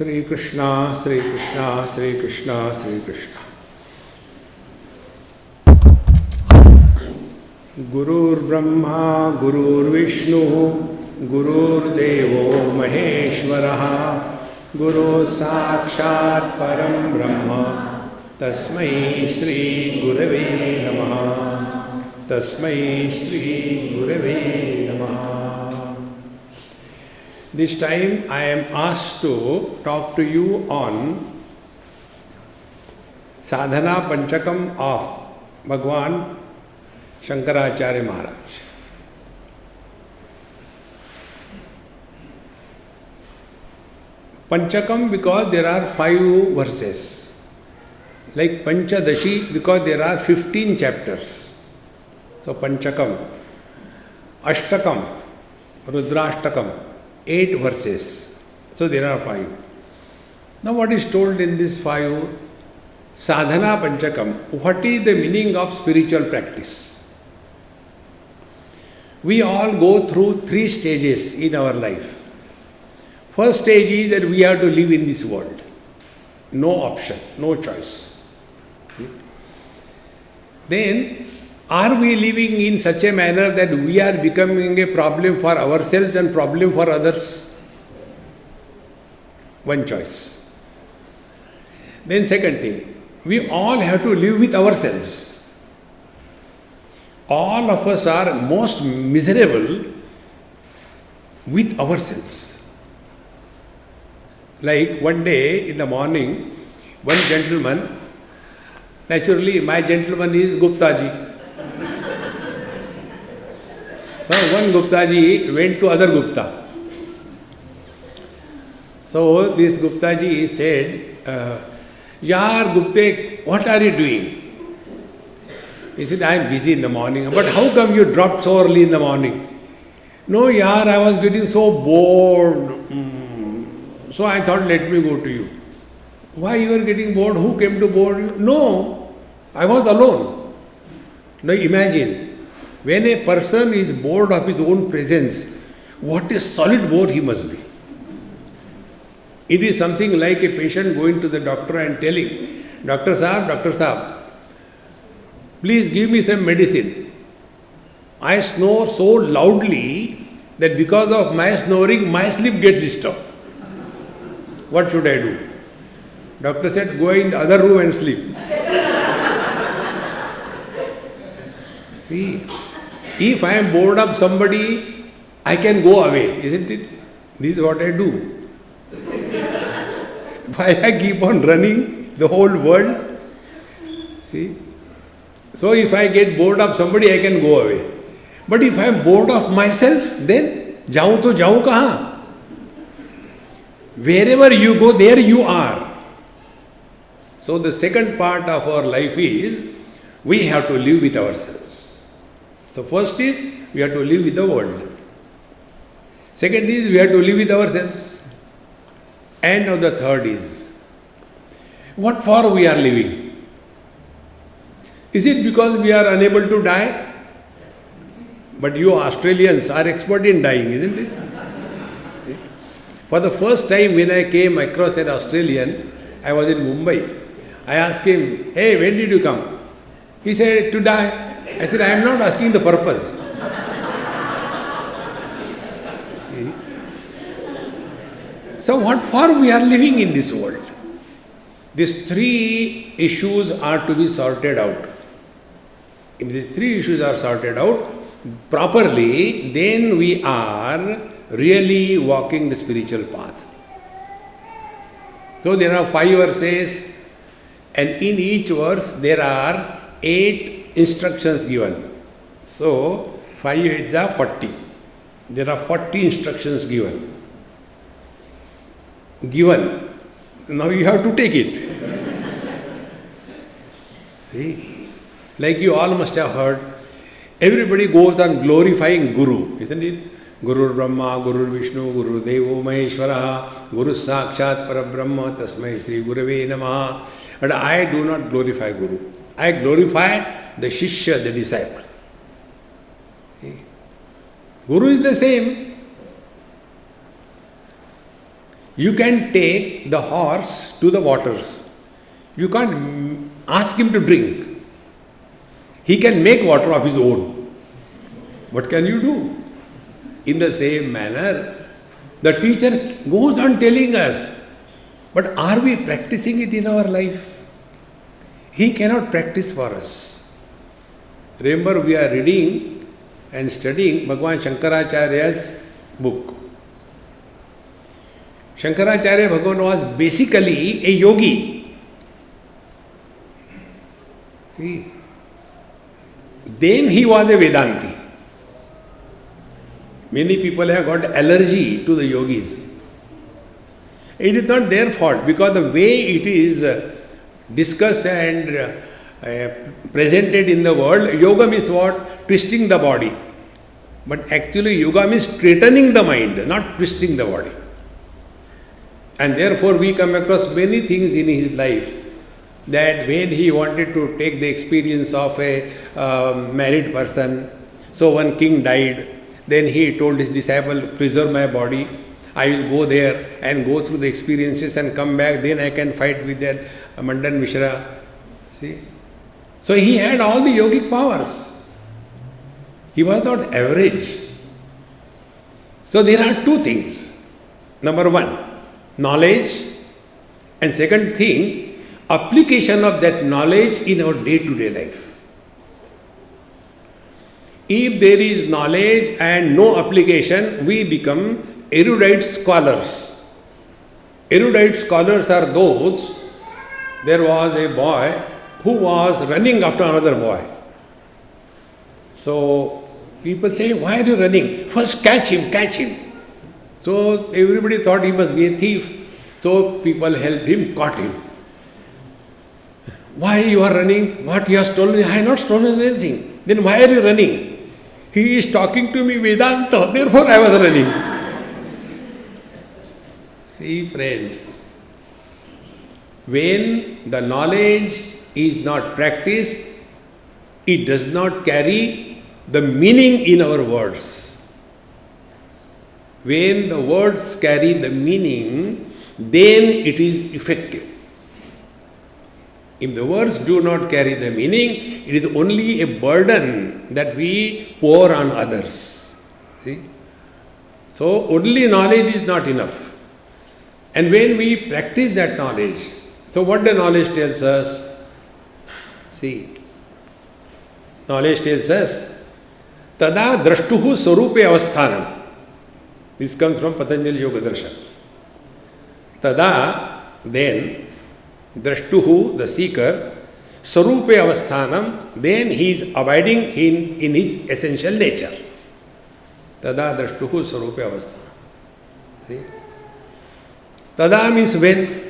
Sri Krishna, Sri Krishna, Sri Krishna, Sri Krishna. Gurur Brahma, Gurur Vishnu, Gurur Devo Maheshwaraha, Guru Sakshat Param Brahma, Tasmai Shri Gurave Namaha, Tasmai Shri Gurave Namaha. This time I am asked to talk to you on Sadhana Panchakam of Bhagwan Shankaracharya Maharaj. Panchakam because there are 5 verses. Like Panchadashi because there are 15 chapters. So Panchakam. Ashtakam, Rudrashtakam, 8 verses. So there are 5. Now what is told in this 5? Sadhana Panchakam. What is the meaning of spiritual practice? We all go through 3 stages in our life. First stage is that we have to live in this world. No option, no choice. Then, are we living in such a manner that we are becoming a problem for ourselves and problem for others? One choice. Then second thing, we all have to live with ourselves. All of us are most miserable with ourselves. Like one day in the morning, one gentleman, naturally my gentleman is Gupta ji. So one Gupta ji went to other Gupta. So this Gupta ji said, Yaar Gupte, what are you doing? He said, I am busy in the morning. But how come you dropped so early in the morning? No, yaar, I was getting so bored. So I thought, let me go to you. Why you were getting bored? Who came to bore you? No, I was alone. Now imagine, when a person is bored of his own presence, what a solid bore he must be. It is something like a patient going to the doctor and telling, Doctor Saab, please give me some medicine. I snore so loudly that because of my snoring, my sleep gets disturbed. What should I do? Doctor said, go in the other room and sleep. See, if I am bored of somebody, I can go away, isn't it? This is what I do. Why I keep on running the whole world? See? So if I get bored of somebody, I can go away. But if I am bored of myself, then jaun to jaun kahan? Wherever you go, there you are. So the second part of our life is, we have to live with ourselves. So first is, we have to live with the world. Second is, we have to live with ourselves. And now the third is, what for we are living? Is it because we are unable to die? But you Australians are expert in dying, isn't it? For the first time when I came across an Australian, I was in Mumbai. I asked him, hey, when did you come? He said, to die. I said, I am not asking the purpose. So what for we are living in this world? These 3 issues are to be sorted out. If these 3 issues are sorted out properly, then we are really walking the spiritual path. So there are 5 verses, and in each verse there are 8 instructions given. So 5 8 are 40. There are 40 instructions given. Now you have to take it. See? Like you all must have heard, everybody goes on glorifying Guru, isn't it? Guru Brahma, Guru Vishnu, Guru Devo Maheshwaraha, Guru Sakshat Parabrahma, Tasmai Shri Gurave Namaha. But I do not glorify Guru. I glorify the Shishya, the disciple. Guru is the same. You can take the horse to the waters. You can't ask him to drink. He can make water of his own. What can you do? In the same manner, the teacher goes on telling us, but are we practicing it in our life? He cannot practice for us. Remember, we are reading and studying Bhagavan Shankaracharya's book. Shankaracharya Bhagavan was basically a yogi. See? Then he was a Vedanti. Many people have got allergy to the yogis. It is not their fault, because the way it is discussed and presented in the world, yoga means what? Twisting the body. But actually yoga means straightening the mind, not twisting the body. And therefore we come across many things in his life that when he wanted to take the experience of a married person, so one king died, then he told his disciple, preserve my body, I will go there and go through the experiences and come back, then I can fight with that Mandan Mishra. See? So he had all the yogic powers. He was not average. So there are two things. Number one, knowledge, and second thing, application of that knowledge in our day-to-day life. If there is knowledge and no application, we become erudite scholars. Erudite scholars are those, there was a boy who was running after another boy. So people say, why are you running? First catch him, catch him. So everybody thought he must be a thief. So people helped him, caught him. Why you are running? What you have stolen? I have not stolen anything. Then why are you running? He is talking to me Vedanta, therefore I was running. See friends, when the knowledge is not practiced, it does not carry the meaning in our words. When the words carry the meaning, then it is effective. If the words do not carry the meaning, it is only a burden that we pour on others. See? So only knowledge is not enough. And when we practice that knowledge, so what the knowledge tells us? See, knowledge tells us, tada drashtuhu sarupe avasthanam. This comes from Patanjali Yoga Darshan. Tada, then, drashtuhu, the seeker, sarupe avasthanam, then he is abiding in his essential nature. Tada drashtuhu sarupe avasthanam. See? Tada means when.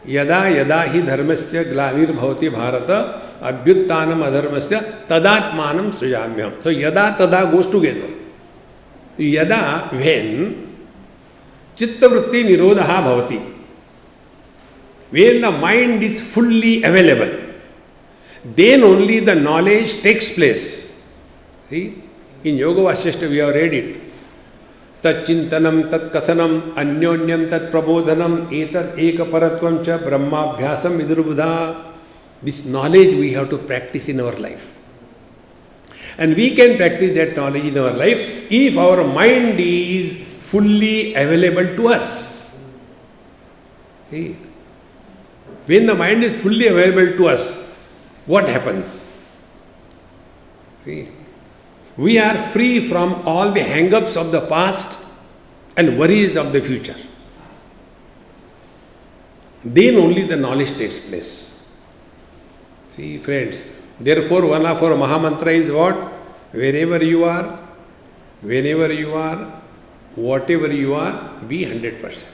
Yada yada hi dharmasya glanir bhavati bharata abhyuttanam adharmasya tadatmanam srijamyam. So yada tada goes together. Yada, when chittavritti nirodha bhavati, when the mind is fully available, then only the knowledge takes place. See, in Yoga Vasishta we have read it. Tat chintanam, tat kathanam, anyonyam, tat prabodhanam, etat ekaparatvam cha brahmabhyasam vidurbuddha. This knowledge we have to practice in our life. And we can practice that knowledge in our life if our mind is fully available to us. See, when the mind is fully available to us, what happens? See, we are free from all the hang-ups of the past and worries of the future. Then only the knowledge takes place. See, friends, therefore one of our Mahamantra is what? Wherever you are, whenever you are, whatever you are, be 100%.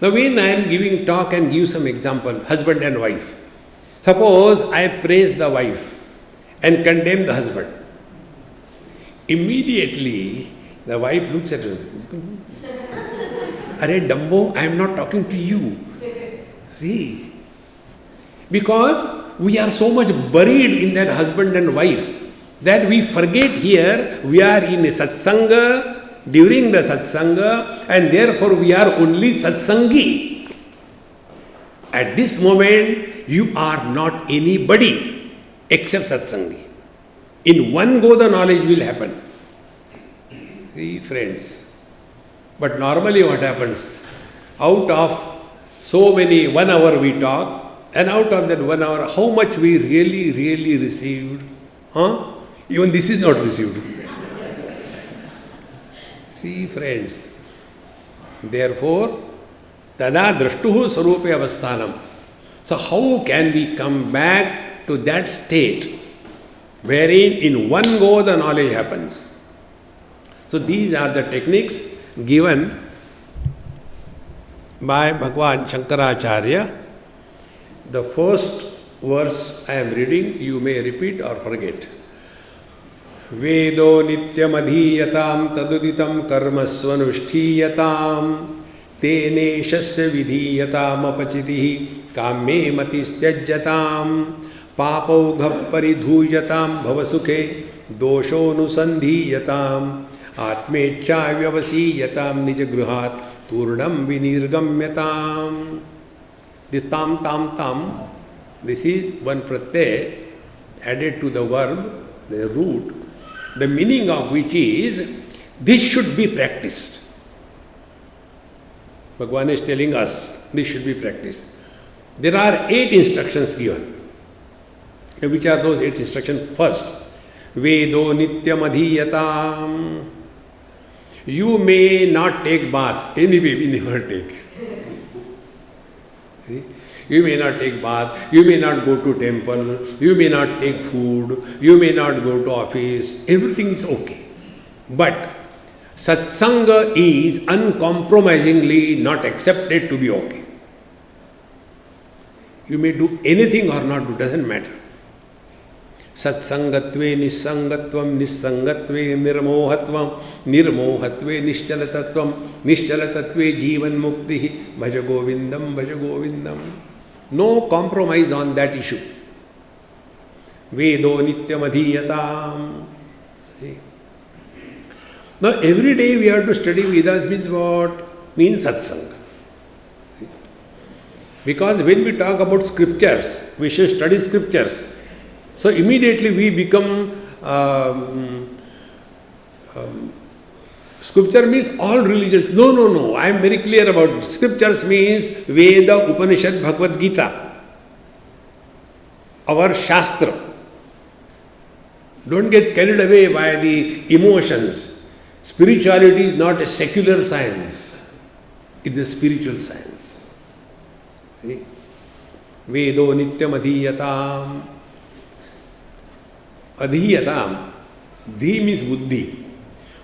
Now when I am giving talk and give some example, husband and wife. Suppose I praise the wife and condemn the husband. Immediately the wife looks at him. Arey Dumbo, I am not talking to you. See, because we are so much buried in that husband and wife that we forget here we are in a satsanga, during the satsanga, and therefore we are only satsangi. At this moment, you are not anybody except satsangi. In one go, the knowledge will happen. See, friends. But normally what happens? Out of so many, 1 hour we talk, and out of that 1 hour, how much we really received? Even this is not received. See, friends. Therefore, tada drashtuhu sarupe avasthanam. So how can we come back to that state wherein in one go the knowledge happens? So these are the techniques given by Bhagwan Shankaracharya. The first verse I am reading, you may repeat or forget. Vedo nityam adhiyatam taduditam karmasvanushthiyatam tene shasya vidhiyatam apachitihi kamme matistyajyatam papogha paridhuyatam bhavasukhe doshonusandhiyatam atmecha vyavasiyatam nijagruhat turnam vinirgamyatam. This tam, this is one pratyay added to the verb, the root, the meaning of which is, this should be practiced. Bhagavan is telling us, this should be practiced. There are 8 instructions given. Which are those 8 instructions? First, Vedo nityam adhiyatam. You may not take bath. Anyway, we never take. See? You may not take bath, you may not go to temple, you may not take food, you may not go to office, everything is okay. But satsanga is uncompromisingly not accepted to be okay. You may do anything or not do, doesn't matter. Satsangatve nissangatvam, nissangatve nirmohatvam, nirmohatve nischalatatvam, nischalatatve jivan mukti, bhaja govindam, bhaja govindam. No compromise on that issue. Vedo nityam adhiyatam. Now every day we have to study Vedas means what? Means satsanga. Because when we talk about scriptures, we should study scriptures. So immediately we become, scripture means all religions. No. I am very clear about it. Scriptures means Veda, Upanishad, Bhagavad Gita. Our Shastra. Don't get carried away by the emotions. Spirituality is not a secular science. It is a spiritual science. See? Vedo nityam adhiyatam. Adhiyatam. Dhi means buddhi.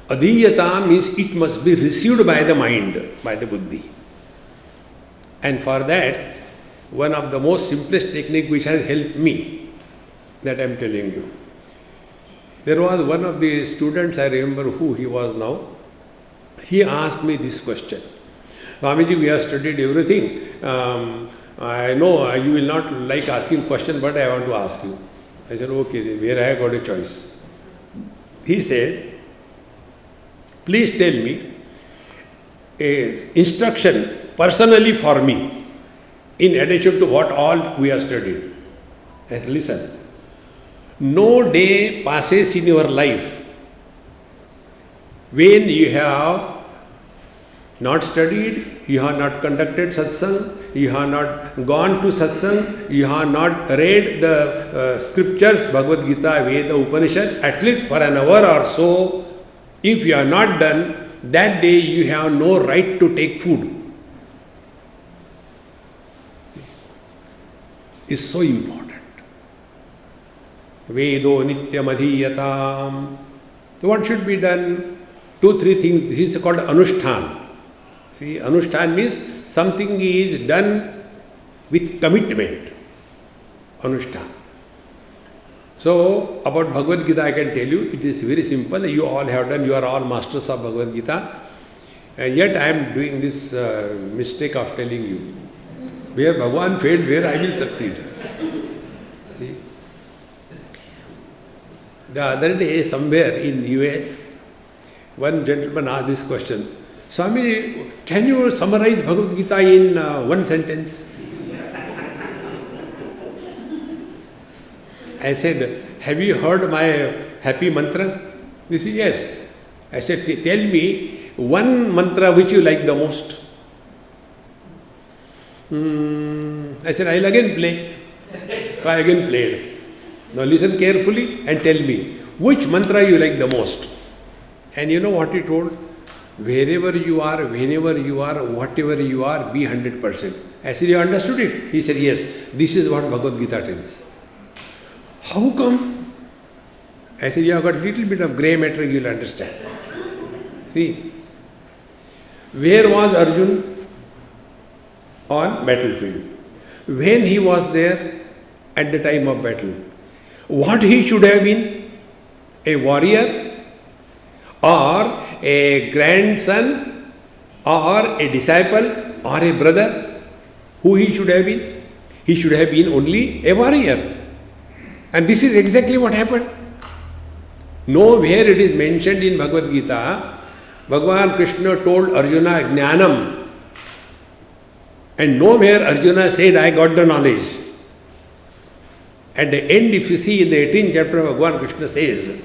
Adhiyatam means it must be received by the mind, by the buddhi. And for that, one of the most simplest technique which has helped me, that I am telling you. There was one of the students, I remember who he was now, he asked me this question. Swamiji, we have studied everything. I know you will not like asking question, but I want to ask you. I said, okay, where I have got a choice. He said, please tell me a instruction personally for me in addition to what all we have studied. I said, listen, no day passes in your life when you have not studied, you have not conducted satsang, you have not gone to satsang, you have not read the scriptures, Bhagavad Gita, Veda, Upanishad, at least for an hour or so. If you have not done, that day you have no right to take food. It's so important. Vedo nityam adhiyatam. So what should be done? 2-3 things. This is called anushtan. See, anushtan means something is done with commitment. Anushtan. So, about Bhagavad Gita I can tell you, it is very simple. You all have done, you are all masters of Bhagavad Gita. And yet I am doing this mistake of telling you. Where Bhagavan failed, where I will succeed. See? The other day, somewhere in US, One gentleman asked this question, Swami, can you summarize Bhagavad Gita in one sentence? I said, have you heard my happy mantra? He said, yes. I said, tell me one mantra which you like the most. I said, I'll again play. So I again played. Now listen carefully and tell me, which mantra you like the most? And you know what he told? Wherever you are, whenever you are, whatever you are, be 100%. I said, you understood it? He said, yes. This is what Bhagavad Gita tells. How come? I said, you have got a little bit of grey matter, you will understand. See, where was Arjun? On battlefield. When he was there at the time of battle, what he should have been? A warrior or a grandson or a disciple or a brother? Who he should have been? He should have been only a warrior. And this is exactly what happened. Nowhere it is mentioned in Bhagavad Gita, Bhagavan Krishna told Arjuna Jnanam. And nowhere Arjuna said, I got the knowledge. At the end, if you see in the 18th chapter, Bhagavan Krishna says,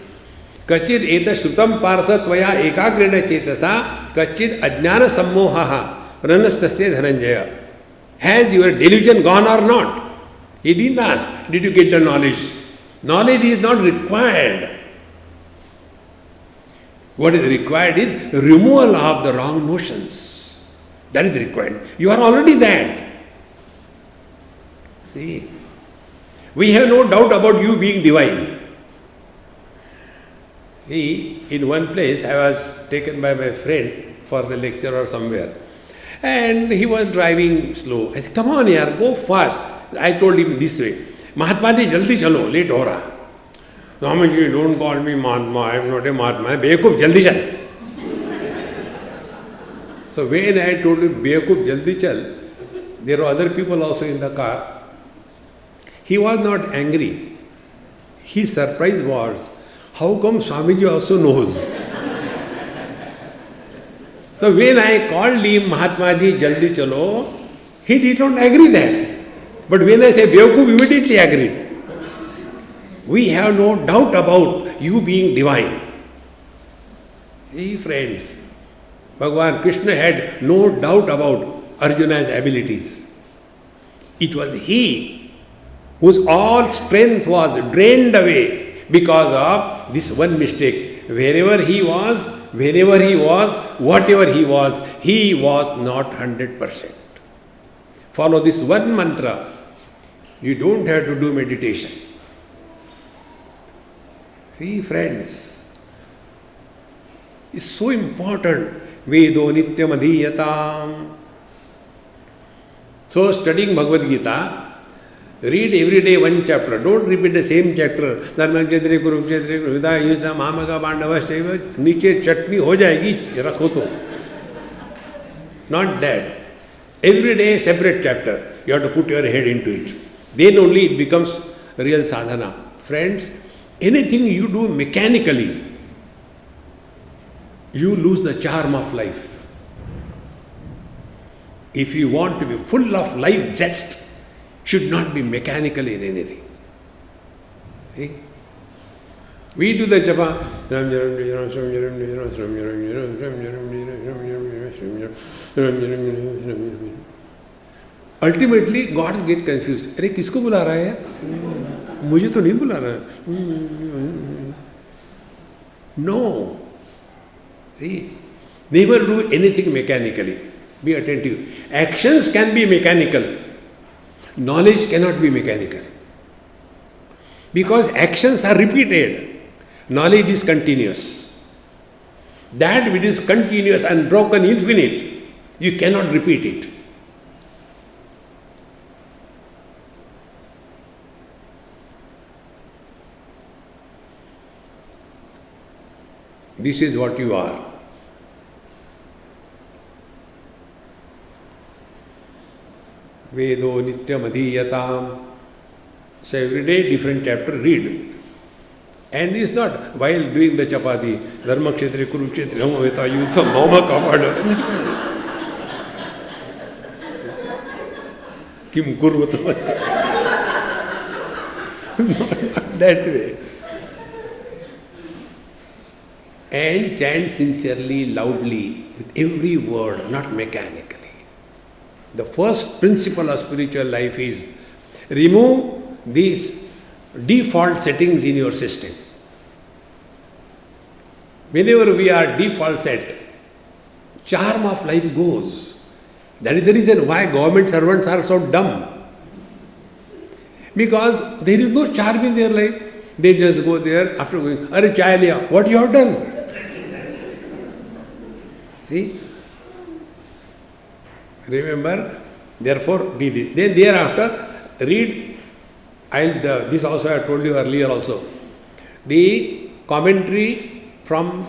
Kachid eta shrutam partha tvaya ekagrena chetasa kachid ajnana sammohaha pranastasya dhananjaya. Has your delusion gone or not? He didn't ask, did you get the knowledge? Knowledge is not required. What is required is removal of the wrong notions. That is required. You are already that. See, we have no doubt about you being divine. In one place, I was taken by my friend for the lecture or somewhere. And he was driving slow. I said, come on yaar, go fast. I told him this way, Mahatma ji, jaldi chalo, late ho raha. Swami ji, don't call me Mahatma, I am not a Mahatma. Bekoof, jaldi chal. So when I told him, Bekoof, jaldi chal, there were other people also in the car. He was not angry. His surprise was, how come Swamiji also knows? So when I called him, Mahatma ji, jaldi chalo, he did not agree that. But when I say Bewakoof, immediately agreed. We have no doubt about you being divine. See friends, Bhagavan Krishna had no doubt about Arjuna's abilities. It was he whose all strength was drained away because of this one mistake. Wherever he was, whenever he was, whatever he was not 100%. Follow this one mantra. You don't have to do meditation. See friends, it's so important. Vedo nityam adhiyatam. So studying Bhagavad Gita, read every day one chapter. Don't repeat the same chapter. Dharmakshetre, Kurukshetre, Vida, Hinsa, Mahamaga, Pandava, Shaiva. Niche chutney ho jayegi, rakho to. Not that. Every day separate chapter. You have to put your head into it. Then only it becomes real sadhana. Friends, anything you do mechanically, you lose the charm of life. If you want to be full of life zest, should not be mechanical in anything. See? We do the japa. Ultimately, God get confused. अरे किसको बुला रहा है यार? मुझे तो नहीं बुला रहा है. No. See, never do anything mechanically. Be attentive. Actions can be mechanical. Knowledge cannot be mechanical. Because actions are repeated. Knowledge is continuous. That which is continuous, unbroken, infinite, you cannot repeat it. This is what you are. Vedo nityam adhiyatam. So every day different chapter read. And it's not while doing the chapati, Dharma Kshetri, Kurukshetri, Samaveta, use some mama covered. Kim Kurvata. Not that way. And chant sincerely, loudly, with every word, not mechanically. The first principle of spiritual life is remove these default settings in your system. Whenever we are default set, charm of life goes. That is the reason why government servants are so dumb. Because there is no charm in their life. They just go there after going, Are chai liya? What you have done? See? Remember, therefore, be this. Then thereafter, read, this also I told you earlier also, the commentary from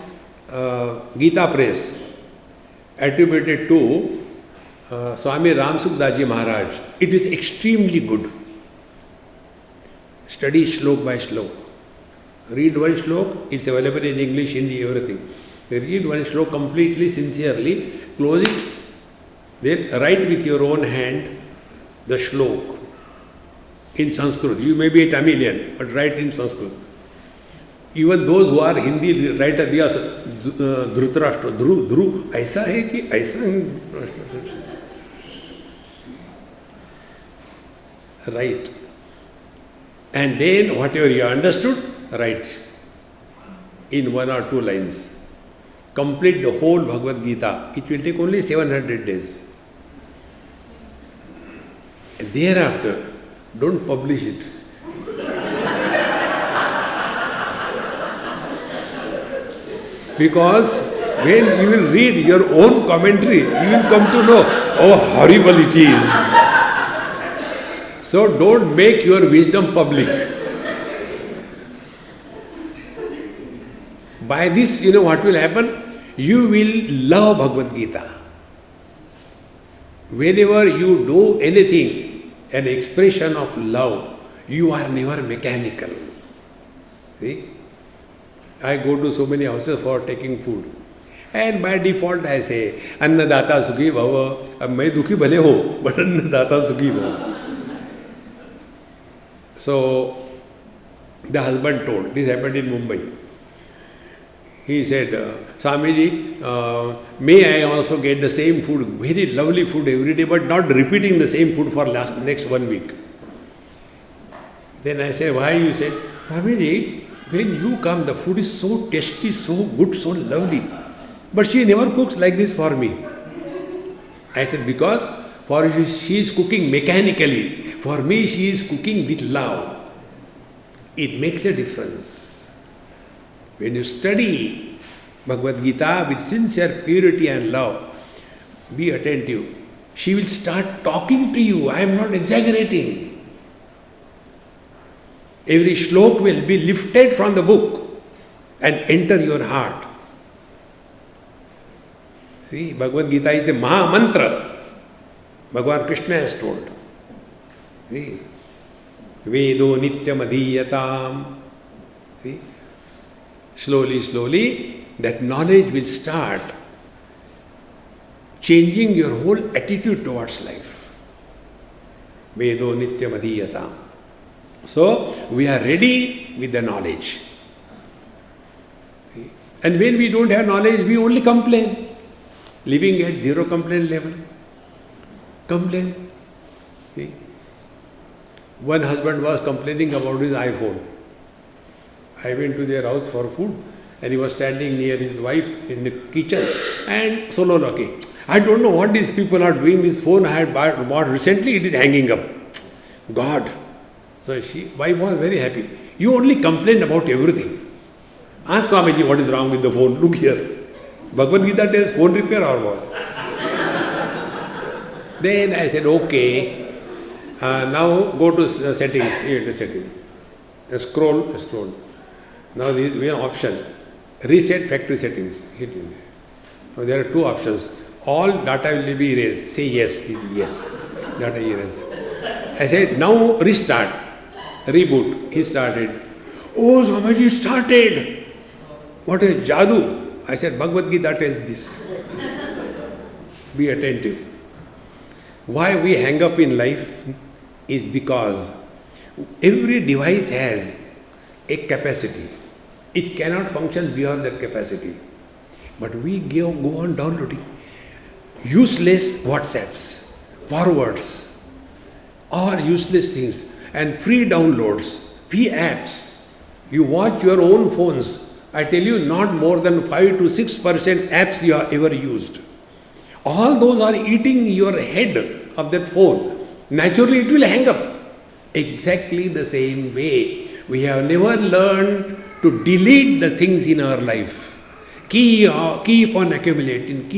Gita Press attributed to Swami Ram Sukdaji Maharaj. It is extremely good. Study slok by slok. Read one slok, it's available in English, Hindi, everything. Read one slok completely, sincerely, close it, then write with your own hand the slok in Sanskrit. You may be a Tamilian, but write in Sanskrit. Even those who are Hindi writer, they are Dhritarashtra, Dhru, aisa hai ki aisa. Right. And then whatever you understood, write in 1 or 2 lines. Complete the whole Bhagavad Gita. It will take only 700 days. And thereafter, don't publish it. Because when you will read your own commentary, you will come to know how horrible it is. So don't make your wisdom public. By this, you know what will happen? You will love Bhagavad Gita. Whenever you do anything, an expression of love, you are never mechanical. See? I go to so many houses for taking food. And by default I say, Annadata Sukhi Bhava. Ab main dukhi bhale ho, but Annadata Sukhi Bhava. So, the husband told, this happened in Mumbai. He said, Swamiji, may I also get the same food, very lovely food every day, but not repeating the same food for next 1 week. Then I said, why? You said, Swamiji, when you come, the food is so tasty, so good, so lovely. But she never cooks like this for me. I said, because for she is cooking mechanically. For me, she is cooking with love. It makes a difference. When you study Bhagavad Gita with sincere purity and love, be attentive. She will start talking to you. I am not exaggerating. Every shlok will be lifted from the book and enter your heart. See, Bhagavad Gita is the Maha Mantra. Bhagavan Krishna has told. See, Vedo Nityam Adhiyatam. See, slowly, slowly, that knowledge will start changing your whole attitude towards life. Vedo Nityam Adhiyatam. So, we are ready with the knowledge. See? And when we don't have knowledge, we only complain. Living at zero complaint level. Complain. See? One husband was complaining about his iPhone. I went to their house for food and he was standing near his wife in the kitchen and solo knocking. I don't know what these people are doing. This phone I had bought recently, it is hanging up. God. So wife was very happy. You only complain about everything. Ask Swamiji what is wrong with the phone. Look here. Bhagavad Gita tells phone repair or what? Then I said, okay. Now go to settings. Here to settings. Scroll. Now we have an option. Reset factory settings. Hit it. Now there are 2 options. All data will be erased. Say yes. Yes. Data erased. I said, now restart. Reboot. He started. Oh, Swamiji started. What is Jadoo? I said, Bhagavad Gita tells this. Be attentive. Why we hang up in life is because every device has a capacity. It cannot function beyond that capacity. But we go on downloading useless WhatsApps, forwards, or useless things, and free downloads, free apps. You watch your own phones. I tell you, not more than 5 to 6% apps you have ever used. All those are eating your head of that phone. Naturally, it will hang up. Exactly the same way. We have never learned to delete the things in our life. Keep on accumulating.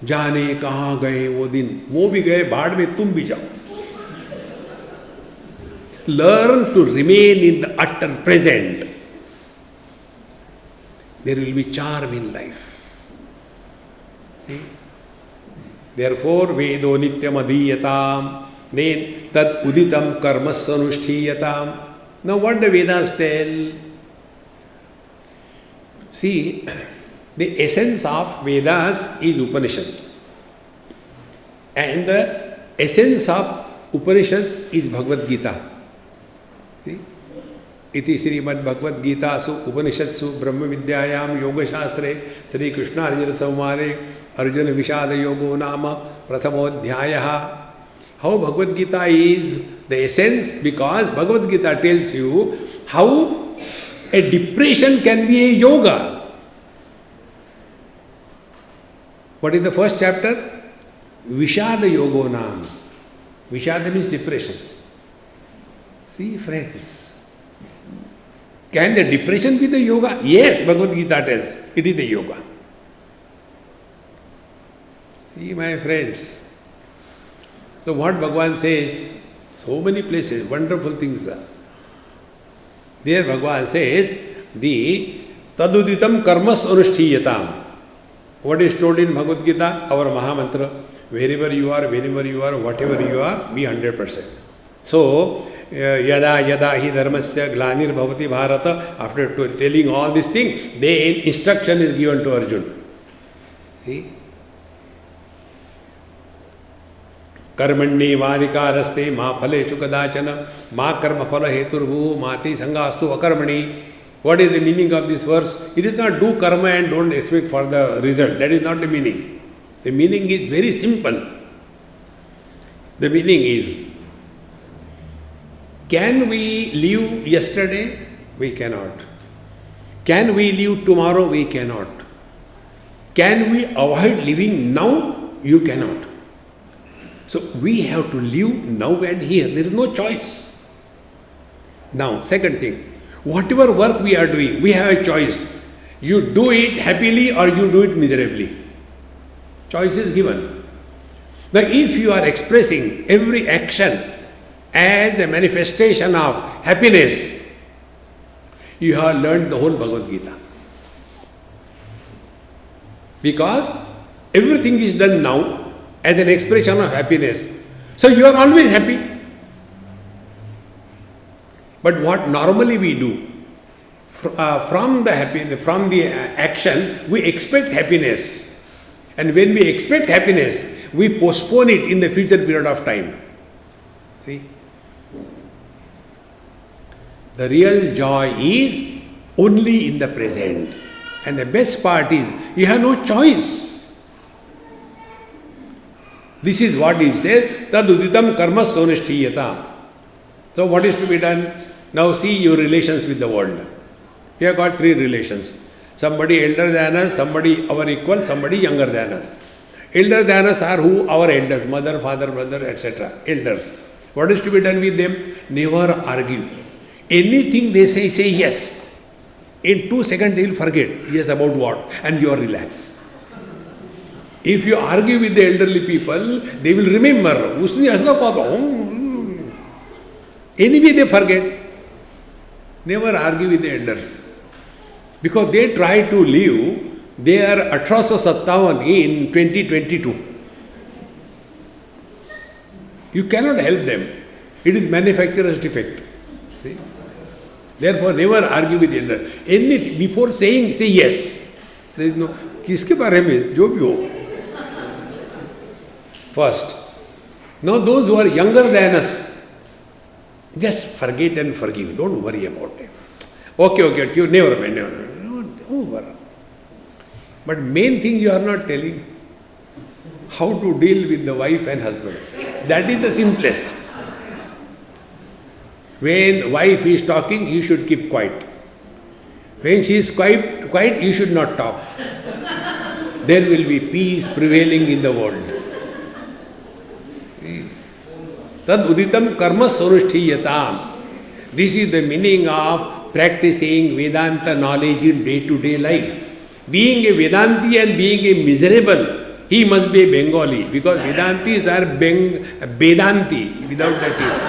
जाने कहाँ गए वो दिन, वो भी गए भाड़ में, तुम भी जाओ. Learn to remain in the utter present. There will be charm in life. See? Therefore, Vedo Nityam Adhiyatam, then Tad Uditam Karmas Anushtiyatam. Now, what the Vedas tell? See, the essence of Vedas is Upanishad. And the essence of Upanishads is Bhagavad Gita. See? Iti Srimad Bhagavad Gita su Upanishadsu Brahma Vidyayam Yoga Shastre Sri Krishna Arjuna Samvare Arjuna Vishada Yogo Nama Prathamodhyayaha. How Bhagavad Gita is the essence? Because Bhagavad Gita tells you how a depression can be a yoga. What is the first chapter? Vishada Yogo Nam. Vishada means depression. See, friends. Can the depression be the yoga? Yes, Bhagavad Gita tells. It is the yoga. See, my friends. So what Bhagavan says, so many places, wonderful things are. There Bhagavan says, the taduditam karmas anushtiyatam. What is told in Bhagavad Gita? Our Mahamantra. Wherever you are, whenever you are, whatever you are, be 100%. So, yada yada hi dharmasya glanir bhavati bharata. After telling all these things, then instruction is given to Arjuna. See? Karmandi vadikaraste ma phaleshu kadachana ma karma phala heturvu mati sangastu akarmani. What is the meaning of this verse? It is not do karma and don't expect for the result. That is not the meaning. The meaning is very simple. The meaning is, can we live yesterday? We cannot. Can we live tomorrow? We cannot. Can we avoid living now? You cannot. So we have to live now and here. There is no choice. Now, second thing, whatever work we are doing, we have a choice. You do it happily or you do it miserably. Choice is given. Now, if you are expressing every action as a manifestation of happiness, you have learned the whole Bhagavad Gita. Because everything is done now as an expression of happiness. So you are always happy. But what normally we do, from the action, we expect happiness. And when we expect happiness, we postpone it in the future period of time. See? The real joy is only in the present. And the best part is, you have no choice. This is what it says, taduditam karma sonishtiyatam. So what is to be done? Now see your relations with the world. You have got three relations. Somebody elder than us, somebody our equal, somebody younger than us. Elder than us are who? Our elders, mother, father, brother, etc. Elders. What is to be done with them? Never argue. Anything they say yes. In 2 seconds they will forget. Yes, about what? And you are relaxed. If you argue with the elderly people, they will remember. Usne asla kata. Anyway they forget. Never argue with the elders. Because they try to live their 1857 in 2022. You cannot help them. It is manufacturer's defect. See? Therefore, never argue with the elder. Anything, before saying, say yes. There is no, किसके बारे में, जो भी हो. First. Now those who are younger than us, just forget and forgive. Don't worry about it. Okay, never mind. No, over. But main thing you are not telling, how to deal with the wife and husband. That is the simplest. When wife is talking, you should keep quiet. When she is quiet, you should not talk. There will be peace prevailing in the world. Tad uditam karma sarushthiyatam. This is the meaning of practicing Vedanta knowledge in day-to-day life. Being a Vedanti and being a miserable, he must be a Bengali, because Vedantis are Vedanti without the teeth.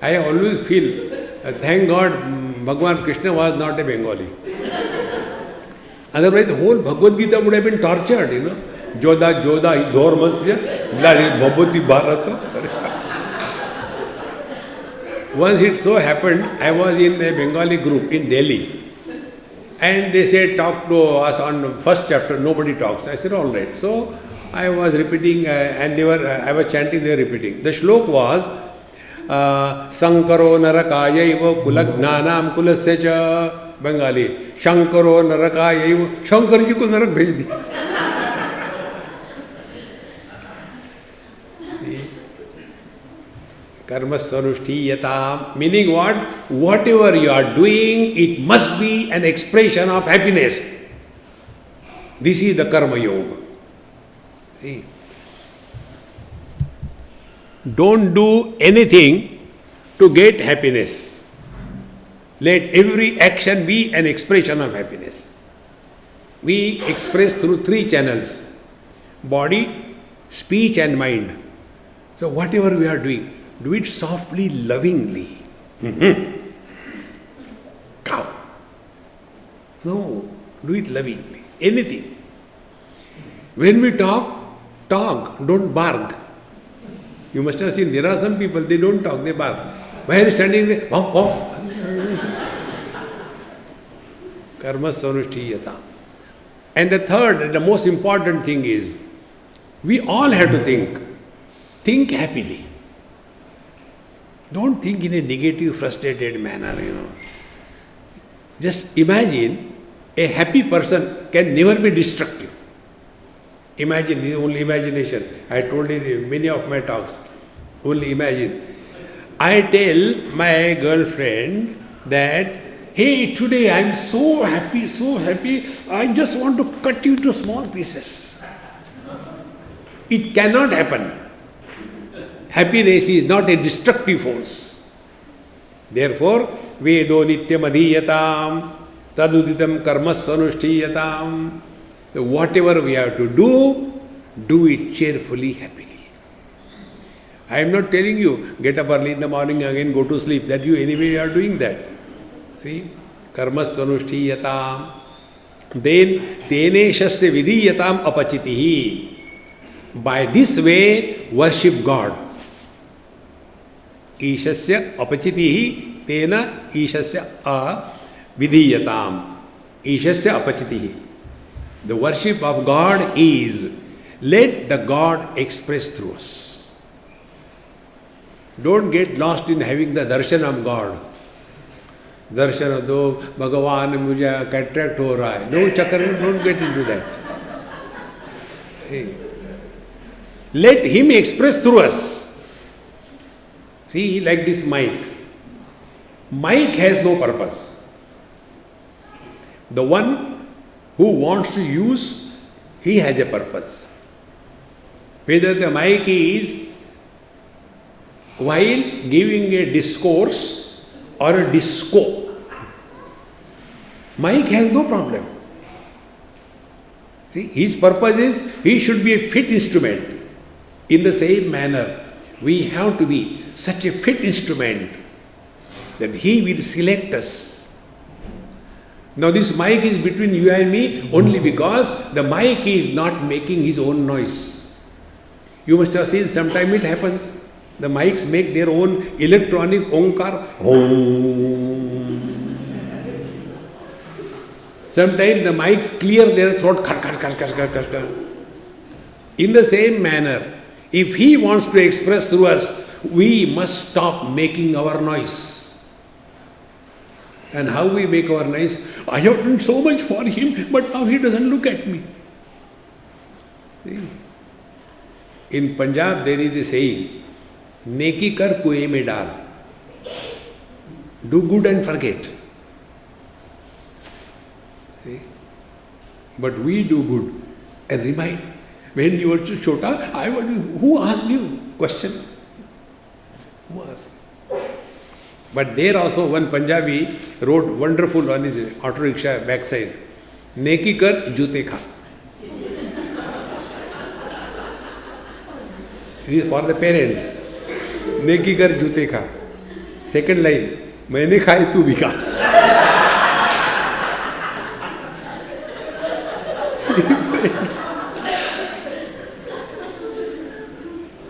I always feel, thank God, Bhagavan Krishna was not a Bengali. Otherwise, the whole Bhagavad Gita would have been tortured, Joda, Dharmasya, Bhavati Bharata. Once it so happened, I was in a Bengali group in Delhi. And they said, talk to us on the first chapter, nobody talks. I said, all right. So, I was repeating, and I was chanting, they were repeating. The shlok was, Sankaro narakayaiva kulagnanam kulasya Bengali. Shankaro narakayaiva. Shankar ji ko narak bhej diya. See? Karma sarushthiyatam. Meaning what? Whatever you are doing, it must be an expression of happiness. This is the karma yoga. See? Don't do anything to get happiness. Let every action be an expression of happiness. We express through 3 channels: body, speech and mind. So whatever we are doing, do it softly, lovingly. Cow. No, do it lovingly. Anything. When we talk, don't bark. You must have seen, there are some people, they don't talk, they bark. Why are you standing there? Karma sarushthiyatam. And the third, the most important thing is, we all have to think. Think happily. Don't think in a negative, frustrated manner, Just imagine, a happy person can never be destructive. Imagine, this is only imagination. I told you in many of my talks. Only imagine. I tell my girlfriend that, hey, today I am so happy, I just want to cut you to small pieces. It cannot happen. Happiness is not a destructive force. Therefore, Vedo nityam adhiyatam, taduditam karmas sanushtiyatam. Whatever we have to do it cheerfully, happily. I am not telling you, get up early in the morning, again go to sleep. That you anyway are doing that. See? Karmas tanushtiyatam. Then, teneshasya vidhiyatam apachitihi. By this way, worship God. Ishasya apachitihi, tena ishasya vidhiyatam. Ishasya apachitihi. The worship of God is, let the God express through us. Don't get lost in having the darshan of God. Darshan do, Bhagavan mujhe cataract ho raha hai. No chakra, don't get into that. Hey. Let Him express through us. See, like this mic. Mic has no purpose. The one who wants to use, he has a purpose. Whether the mic is while giving a discourse or a disco, mic has no problem. See, his purpose is, he should be a fit instrument. In the same manner, we have to be such a fit instrument that he will select us. Now this mic is between you and me only because the mic is not making his own noise. You must have seen, sometimes it happens. The mics make their own electronic onkar. Om. Sometimes the mics clear their throat. Kar, kar, kar, kar, kar, kar, kar. In the same manner, if he wants to express through us, we must stop making our noise. And how we make our noise? I have done so much for him, but now he doesn't look at me. See? In Punjab there is a saying, Neki kar kuएं में डाल. Do good and forget. See? But we do good and remind. When you were chota, who asked you? Question. Who asked? But there also one Punjabi wrote wonderful on his auto rickshaw backside. Neki kar jute kha. It is for the parents. Neki kar jute kha. Second line. मैंने खाए तू भी खा.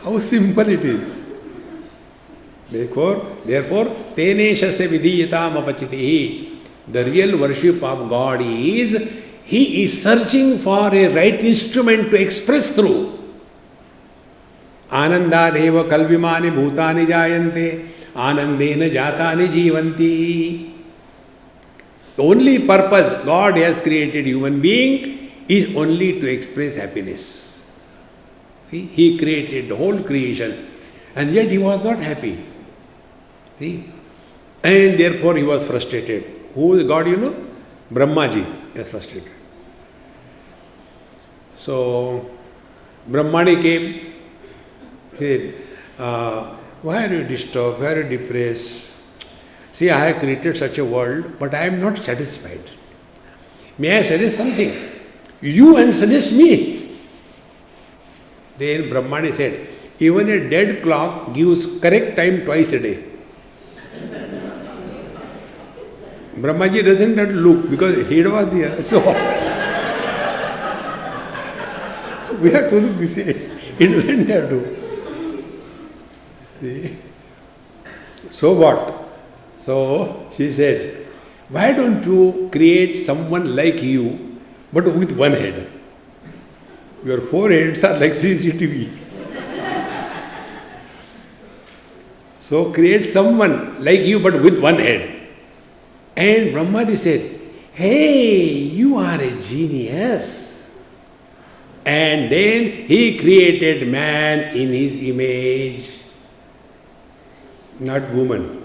How simple it is. Therefore, teneshasya vidhiyatam apachitihi. The real worship of God is, he is searching for a right instrument to express through. Anandadeva kalvimani bhutani jayante, anandena jatani jivanti. The only purpose God has created human being is only to express happiness. See, he created the whole creation and yet he was not happy. See? And therefore he was frustrated. Who is God, you know? Brahmaji is frustrated. So, Brahmani came, said, why are you disturbed? Why are you depressed? See, I have created such a world, but I am not satisfied. May I suggest something? You and suggest me. Then Brahmani said, even a dead clock gives correct time twice a day. Brahmaji doesn't have to look because he was there. So we have to look this way. He doesn't have to. See? So what? So she said, why don't you create someone like you, but with one head? Your four heads are like CCTV. So create someone like you, but with one head. And Brahmaji said, hey, you are a genius. And then he created man in his image, not woman.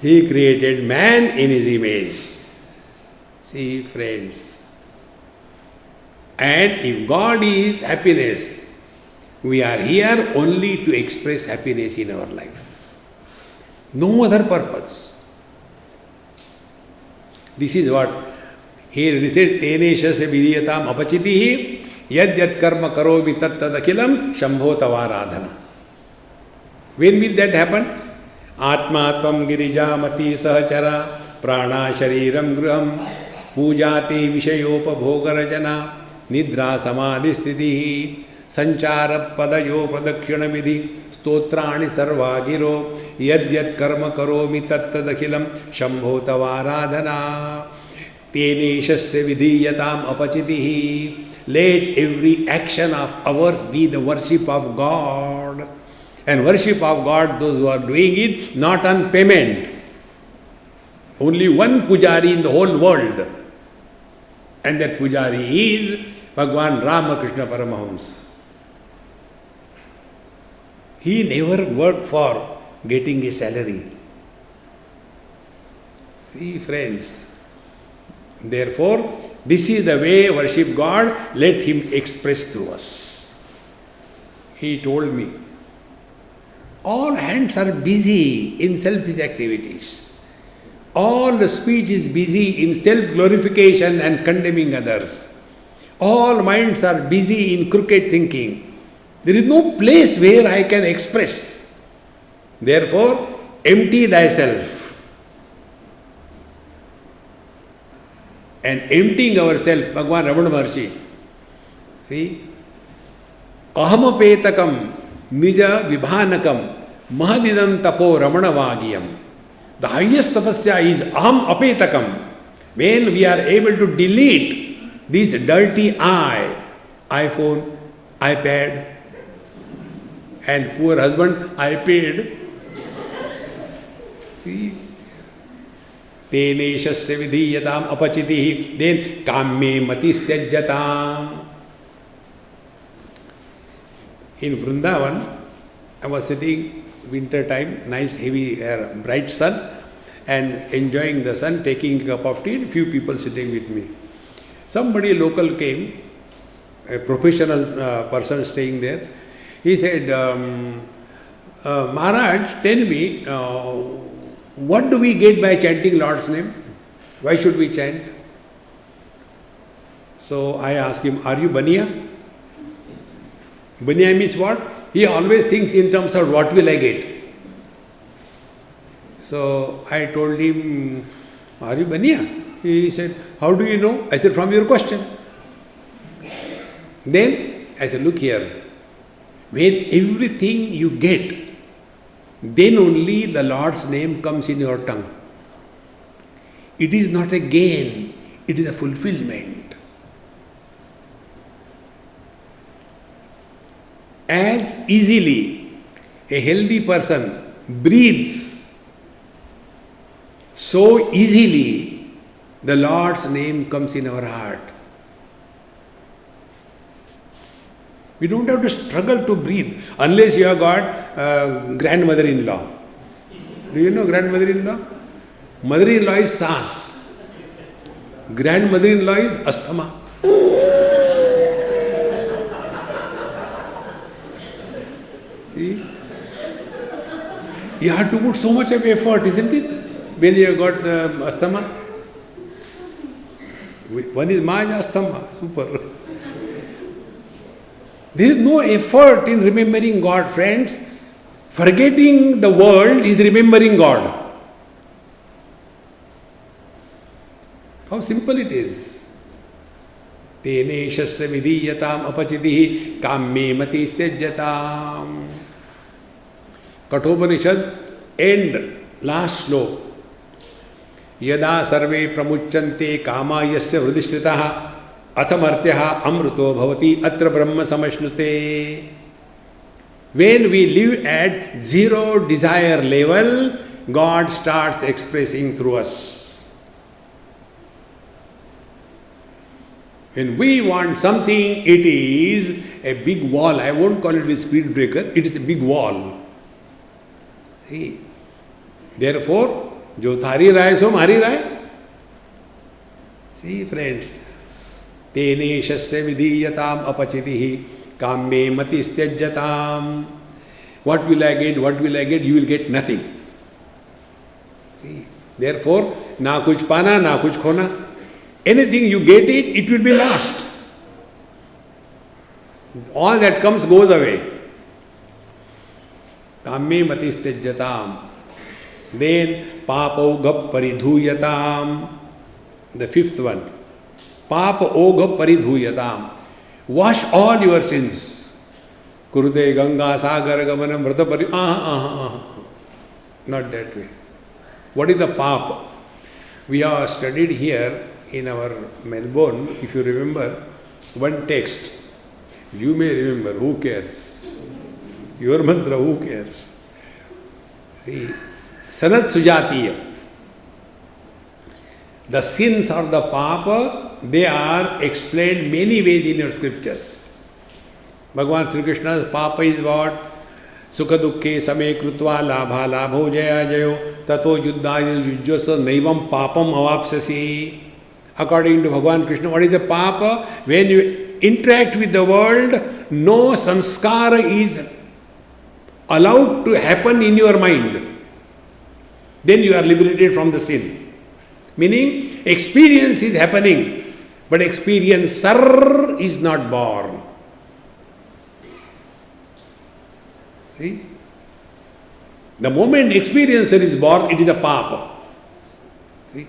He created man in his image. See, friends. And if God is happiness, we are here only to express happiness in our life. No other purpose. This is what here he said, teneshasya vidhiyatam apachitihi yad yad karma karomi tat tad akhilam shambho tavaradhana. When will that happen? Atma tvam girijamati sahachara prana shariram griham pujate vishayopabhogarajana nidra samadhi sthitihi sanchara padayo pradakshina vidhi stotrani sarvagiro yad yad karma karomi tat tad akhilam shambho tavaradhana. Teneshasya vidhiyatam apachitihi. Let every action of ours be the worship of God. And worship of God, those who are doing it, not on payment. Only one pujari in the whole world. And that pujari is Bhagwan Ramakrishna Paramahamsa. He never worked for getting a salary. See, friends. Therefore, this is the way worship God, let Him express through us. He told me, all hands are busy in selfish activities. All the speech is busy in self-glorification and condemning others. All minds are busy in crooked thinking. There is no place where I can express. Therefore, empty thyself. And emptying ourselves, Bhagwan Ramana Maharshi, see, aham apetakam Nija Vibhanakam Mahadidam Tapo Ramanavagiyam. The highest tapasya is Aham Apetakam. When we are able to delete this dirty I, iPhone, iPad, and poor husband, I paid. See? Teneshasya vidhiyatam apachitihi. Then kamme matistyajatam. In Vrindavan, I was sitting winter time, nice heavy bright sun, and enjoying the sun, taking a cup of tea, and few people sitting with me. Somebody local came, a professional person staying there. He said, Maharaj, tell me, what do we get by chanting Lord's name? Why should we chant? So I asked him, are you Baniya? Baniya means what? He always thinks in terms of what will I get. So I told him, are you Baniya? He said, how do you know? I said, from your question. Then I said, look here. When everything you get, then only the Lord's name comes in your tongue. It is not a gain, it is a fulfillment. As easily a healthy person breathes, so easily the Lord's name comes in our heart. We don't have to struggle to breathe unless you have got grandmother-in-law. Do you know grandmother-in-law? Mother-in-law is saas. Grandmother-in-law is asthma. See? You have to put so much of effort, isn't it? When you have got asthma. One is Maya asthma. Super. There is no effort in remembering God, friends. Forgetting the world is remembering God. How simple it is. Teneshasya vidhiyatam apachitihi kamme matistyajatam. Kathopanishad, end, last slok. Yada sarve pramuchyante kama yasya hridishritaha athamartyaha amruto bhavati atra brahma samashnute. When we live at zero desire level, God starts expressing through us. When we want something, it is a big wall. I won't call it a speed breaker, it is a big wall. See? Therefore, jo thari rahe so mari rahe. See, friends. Teneshasya vidhiyatam apachitihi kamme matistyajatam. What will I get? What will I get? You will get nothing. See? Therefore, na kuch pana, na kuch khona. Anything you get it, it will be lost. All that comes goes away. Kamme matistyajatam. Then papogha paridhuyatam. The fifth one. Papa ogha paridhuyatam. Wash all your sins. Kurute Ganga Sagar Gamanam Vrata Pari. Not that way. What is the papa? We have studied here in our Melbourne, if you remember, one text. You may remember, who cares? Your mantra, who cares? See, Sanat Sujatiya. The sins or the papa, they are explained many ways in your scriptures. Bhagavan Sri Krishna's papa is what? Sukha dukkhe same krutva labha labho jaya jayo tato yuddhaya yujjasa naivam papam avapsasi. According to Bhagavan Krishna, what is the papa? When you interact with the world, no samskara is allowed to happen in your mind. Then you are liberated from the sin. Meaning, experience is happening, but experiencer is not born. See? The moment experiencer is born, it is a papa. See?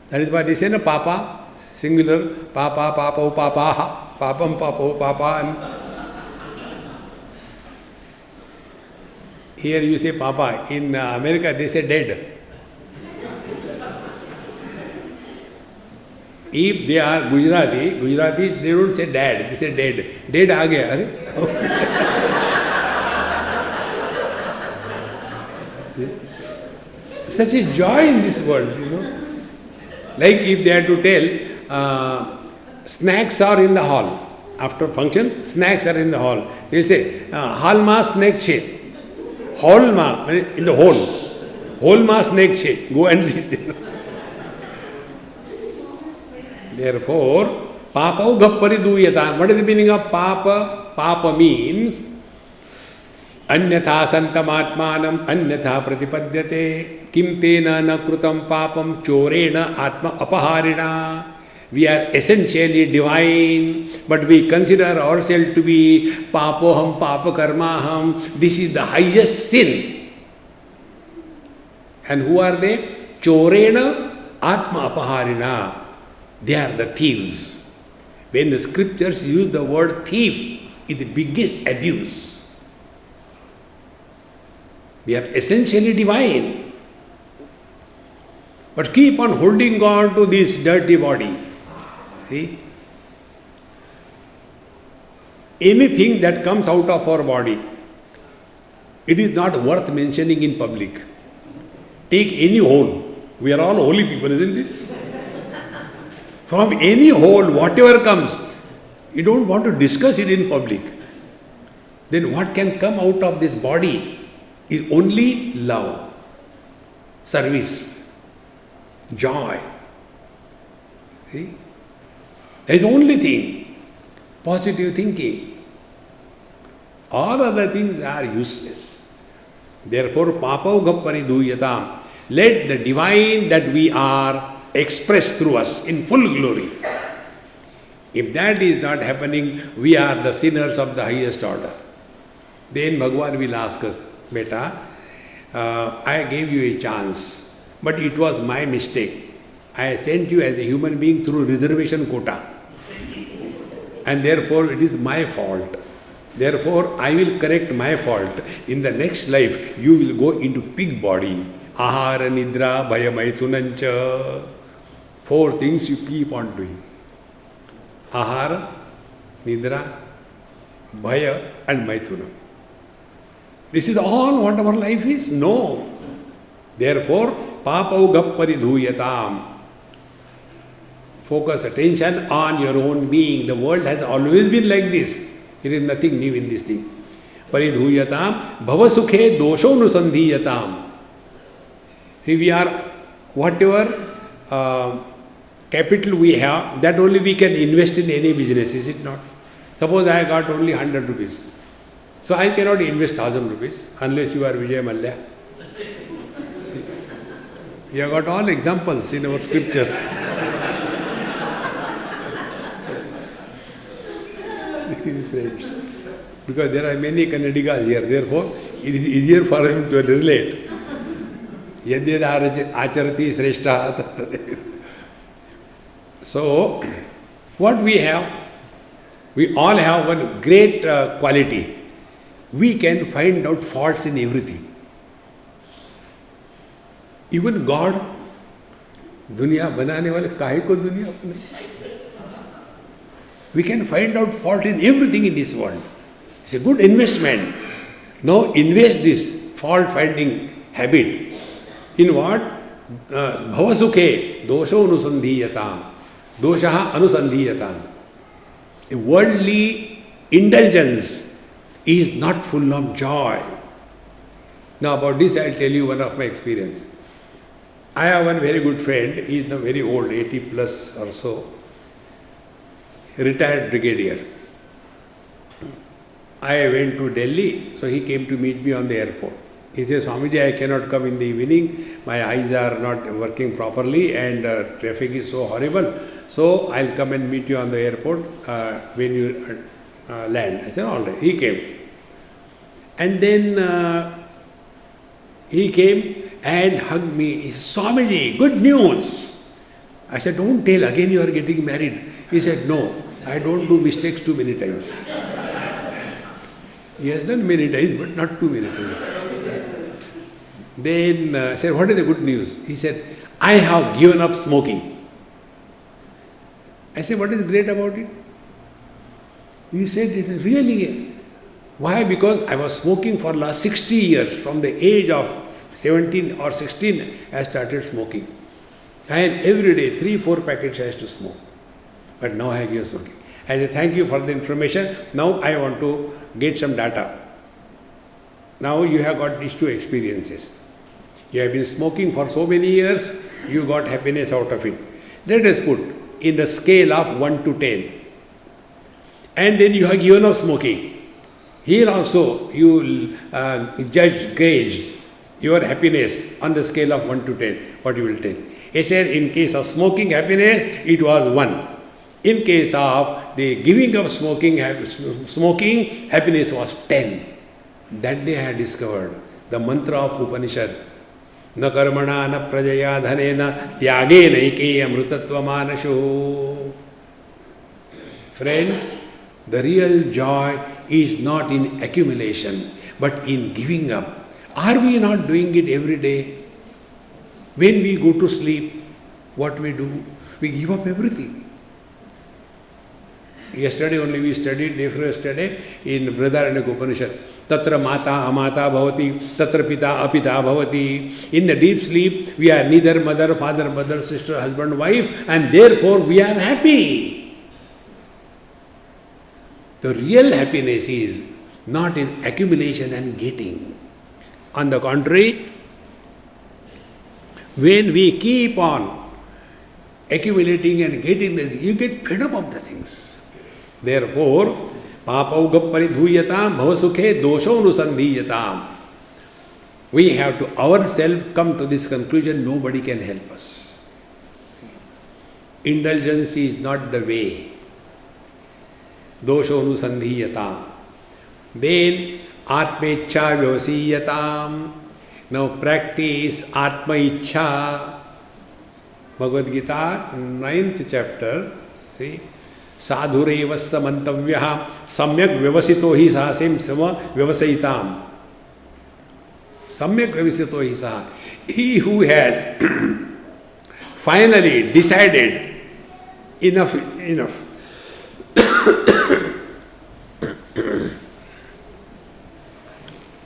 That is why they say, no, papa, singular, papa, papo, papaha, papam, papo, papa. Here you say Papa. In America they say dead. If they are Gujaratis, they don't say dad, they say dead. Dead aa gaya, Such a joy in this world, Like if they had to tell, snacks are in the hall. After function, snacks are in the hall. They say, hall ma snack che. Hall ma, in the hall. Hall ma snack che. Go and eat. Therefore, papa gappari duyatan. What is the meaning of papa? Papa means anyatha santamatmanam anyatha pratipadyate kim tena na krutam papam chorena atma apaharina. We are essentially divine, but we consider ourselves to be papoham, papakarmaham. This is the highest sin. And who are they? Chorena atma apaharina. They are the thieves. When the scriptures use the word thief, it's the biggest abuse. We are essentially divine, but keep on holding on to this dirty body. See? Anything that comes out of our body, it is not worth mentioning in public. Take any hole. We are all holy people, isn't it? From any hole, whatever comes, you don't want to discuss it in public. Then what can come out of this body is only love, service, joy. See? That is the only thing. Positive thinking. All other things are useless. Therefore, papav gappari duyatam. Let the divine that we are express through us in full glory. If that is not happening, we are the sinners of the highest order. Then Bhagavan will ask us, Beta, I gave you a chance, but it was my mistake. I sent you as a human being through reservation quota. And therefore it is my fault. Therefore I will correct my fault. In the next life, you will go into pig body. Ahara, nidra, bhaya, maitunancha. 4 things you keep on doing. Ahara, nidra, bhaya and maithuna. This is all what our life is? No. Therefore, papav gappari dhuyatam. Focus attention on your own being. The world has always been like this. There is nothing new in this thing. Paridhuyatam, bhavasukhe dosho nusandhiyatam. See, we are, whatever capital we have, that only we can invest in any business, is it not? Suppose I got only 100 rupees. So I cannot invest 1000 rupees unless you are Vijay Mallya. You have got all examples in our scriptures. Friends, because there are many Kannadigas here, therefore it is easier for him to relate. Yadyad acharati sreshta. So, what we have? We all have one great quality. We can find out faults in everything. Even God, दुनिया बनाने वाले काहे को दुनिया बनाई? We can find out fault in everything in this world. It's a good investment. Now invest this fault finding habit in what? Bhavasukhe dosho anusandhiyatam. Doshaha anusandhiyatam. A worldly indulgence is not full of joy. Now about this I'll tell you one of my experience. I have one very good friend. He is now very old, 80 plus or so. Retired brigadier. I went to Delhi, so he came to meet me on the airport. He says, Swamiji, I cannot come in the evening. My eyes are not working properly and traffic is so horrible. So I'll come and meet you on the airport when you land. I said, all right. He came. And then he came and hugged me. He said, Swamiji, good news. I said, don't tell, again you are getting married. He said, no, I don't do mistakes too many times. He has done many times, but not too many times. Then I said, what is the good news? He said, I have given up smoking. I said, what is great about it? He said, it is really. Why? Because I was smoking for last 60 years. From the age of 17 or 16, I started smoking. And every day, 3-4 packets I used to smoke. But now I give smoking. I said, thank you for the information. Now I want to get some data. Now you have got these two experiences. You have been smoking for so many years, you got happiness out of it. Let us put in the scale of 1 to 10. And then you have given up smoking. Here also you gauge your happiness on the scale of 1 to 10. What you will take? He said in case of smoking happiness, it was 1. In case of the giving up smoking, happiness was 10. That day I had discovered the mantra of Upanishad. Na karmana na prajaya dhanena tyage naike amrutatva manasho. Friends, the real joy is not in accumulation, but in giving up. Are we not doing it every day? When we go to sleep, what we do? We give up everything. Yesterday only we studied, day before yesterday, in Brihadaranyaka Upanishad. Tatra mata amata bhavati, tatra pita apita bhavati. In the deep sleep, we are neither mother, father, brother, sister, husband, wife, and therefore we are happy. The real happiness is not in accumulation and getting. On the contrary, when we keep on accumulating and getting the things, you get fed up of the things. Therefore, papauga paridhuyatam bhavasukhe dosho nusandhiyatam. We have to ourselves come to this conclusion, nobody can help us. Indulgence is not the way. Dosho nusandhiyatam. Then, atmecha vyavasiyatam. Now practice atma ichha. Bhagavad Gita, 9th chapter. See? Sadhurevasya mantavyaha samyak vyavasito hi saha. Same sama vyavasayitam. Samyak vyavasito hi saha. He who has finally decided enough.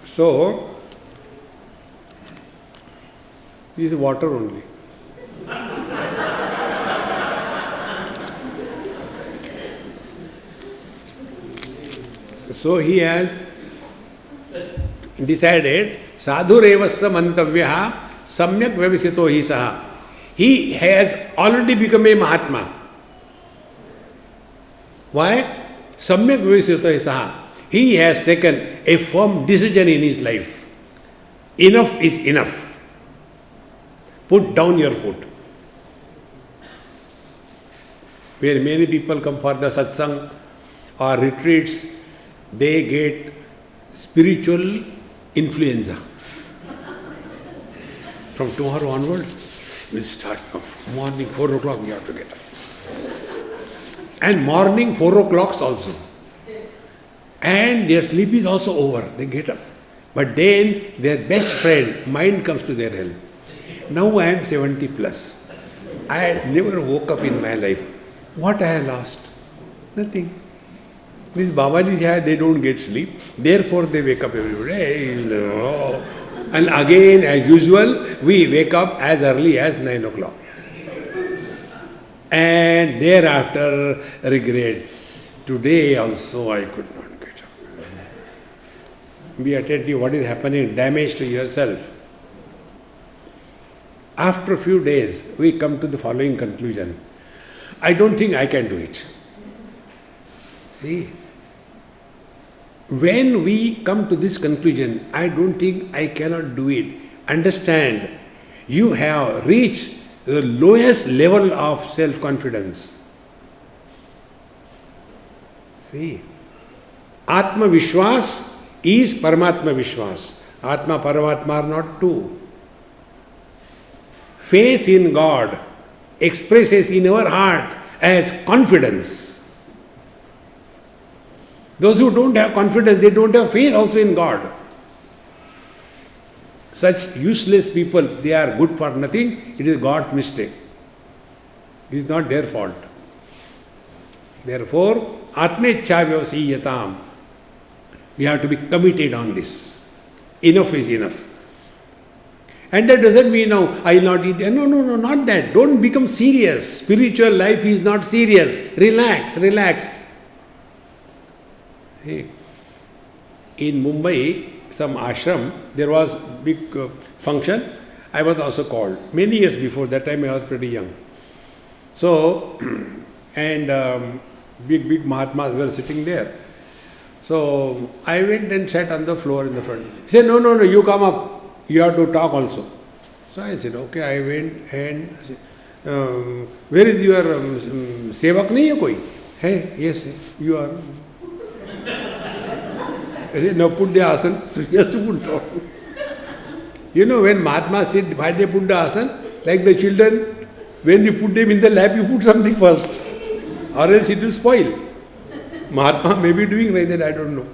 So, this is water only. So he has decided, sadhurevasya mantavyaha samyak vyavasito hi saha. He has already become a Mahatma. Why? Samyak vyavasito hi saha. He has taken a firm decision in his life. Enough is enough. Put down your foot. Where many people come for the satsang or retreats, they get spiritual influenza. From tomorrow onward, we'll start from morning 4 o'clock we have to get up. And morning 4 o'clocks also. And their sleep is also over. They get up. But then their best friend, mind comes to their help. Now I am 70 plus. I never woke up in my life. What I have lost? Nothing. These Babajis, they don't get sleep. Therefore they wake up every day. And again, as usual, we wake up as early as 9 o'clock. And thereafter regret. Today also I could not get up. Be attentive what is happening, damage to yourself. After a few days, we come to the following conclusion. I don't think I can do it. See, when we come to this conclusion, I don't think I cannot do it. Understand, you have reached the lowest level of self-confidence. See, Atma Vishwas is Paramatma Vishwas. Atma, Paramatma are not two. Faith in God expresses in our heart as confidence. Those who don't have confidence, they don't have faith also in God. such useless people, they are good for nothing, it is God's mistake. It is not their fault. Therefore, Atmecha Vyavasiyatam. We have to be committed on this. Enough is enough. And that doesn't mean now, I will not eat. No, not that. Don't become serious. Spiritual life is not serious. Relax. Hey. In Mumbai, some ashram, there was big function. I was also called. Many years before, that time I was pretty young. So, and big Mahatmas were sitting there. So, I went and sat on the floor in the front. He said, no, you come up. You have to talk also. So I said, okay, I went and I said, where is your sevak nahi hai koi? Hey, yes, you are. I said, no, put the asan. So he has to put down. You know, when Mahatma said, why they put the asan? Like the children, when you put them in the lap, you put something first. Or else it will spoil. Mahatma may be doing like that, I don't know.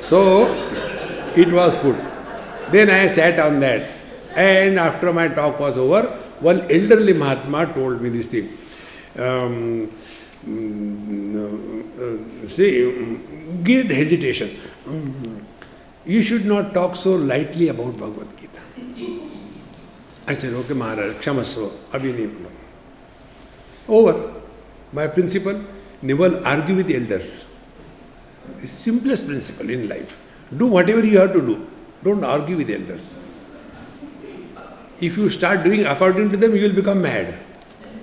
So, it was put. Then I sat on that. And after my talk was over, one elderly Mahatma told me this thing. Great hesitation. You should not talk so lightly about Bhagavad Gita. I said, okay Maharaj, Kshamasva, abhi nahi bolo. Over. My principle, never argue with elders. The simplest principle in life. Do whatever you have to do. Don't argue with elders. If you start doing according to them, you will become mad.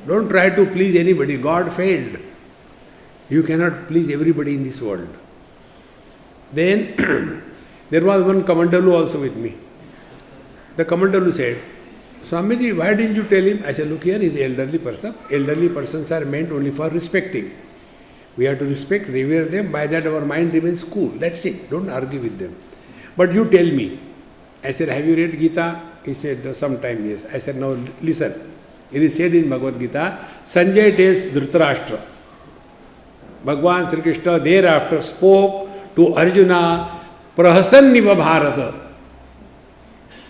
Don't try to please anybody. God failed. You cannot please everybody in this world. Then, there was one Kamandalu also with me. The Kamandalu said, Swamiji, why didn't you tell him? I said, look here, he is an elderly person. Elderly persons are meant only for respecting. We have to respect, revere them. By that our mind remains cool. That's it. Don't argue with them. But you tell me. I said, have you read Gita? He said, sometime yes. I said, now listen. It is said in Bhagavad Gita, Sanjay tells Dhritarashtra. Bhagwan Sri Krishna thereafter spoke to Arjuna, Prahasanniva Bharata.